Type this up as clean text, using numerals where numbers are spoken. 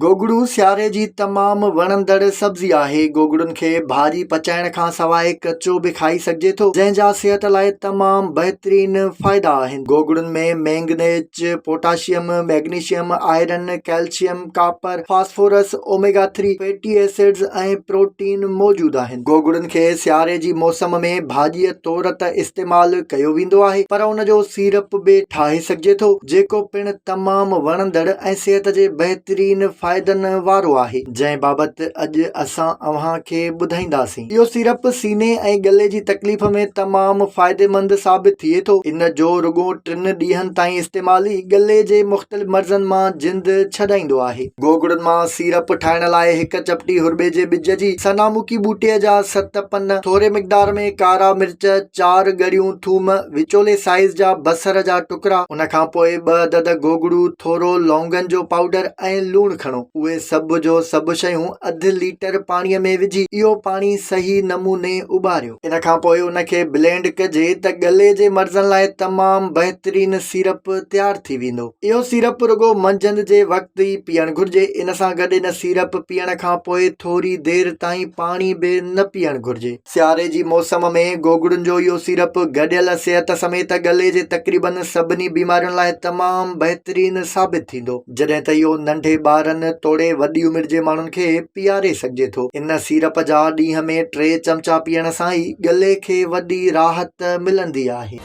गोगड़ू सियारे जी तमाम वणंदड़ सब्जी आहे। गोगड़ुनि खे भाॼी पचाइण खां सवाइ कचो बि खाई सघिजे थो, जंहिंजा सिहत लाइ तमाम बहितरीन फ़ाइदा आहिनि। गोगड़ुनि में manganese, potassium, magnesium, iron, calcium, copper, phosphorus, omega 3 fatty acids ऐं प्रोटीन मौजूद आहिनि। गोगड़ुनि खे सियारे जी मौसम में भाॼीअ तौर त इस्तेमालु कयो वेंदो आहे, पर उन जो सीरप बि ठाहे सघिजे थो, जेको पिणु तमामु वणंदड़ ऐं सिहत जे बहितरीन फ़ाइदनि वारो आहे, जंहिं बाबति अॼु असां अव्हांखे ॿुधाईंदासीं। इहो सीरप सीने ऐं गले जी तकलीफ़ में तमामु फ़ाइदेमंद साबित थिए थो। इन जो रुगो 3 ॾींहंनि ताईं इस्तेमाल ई गले जे मुख़्तलिफ़ मर्ज़नि मां जिंद छॾाईंदो आहे। गोगड़ुनि मां सीरप ठाहिण लाइ 1 चपटी हुरबे जे ॿिज जी, सनामुखी ॿूटीअ जा 7 पन, थोरे मिक़दार में कारा मिर्च, 4 ॻड़ियूं थूम, विचोले साइज़ जा बसर जा टुकड़ा, उन खां पोइ 2 अदद गोगड़ू, थोरो लौंगनि जो पाउडर ऐं लूणु खणो। उहे सभु जो सभु शयूं 1/2 लीटर पाणीअ में विझी इहो पाणी सही नमूने उॿारियो। इन खां पोइ उनखे ब्लेंड कजे त गले जे मर्ज़नि लाइ तमामु बहितरीन सीरप तयारु थी वेंदो। इहो सीरप रुगो मंझंदि जे वक़्तु ई पीअणु घुर्जे। इन सां गॾु इन सीरप पीअण खां पोइ थोरी देरि ताईं पाणी बि न पीअणु घुर्जे। सियारे जी मौसम में गोगड़ुनि जो इहो सीरप गॾियल सिहत समेत गले जे तक़रीबन सभिनी बीमारियुनि लाइ तमामु बहितरीन साबित थींदो, जॾहिं त इहो नंढे ॿारनि तोड़े वॾी उमिरि जे माण्हुनि खे पीआरे सघिजे थो। इन सीरप जा ॾींहं में 3 चमचा पीअण सां ई गले खे वॾी राहत मिलंदी आहे।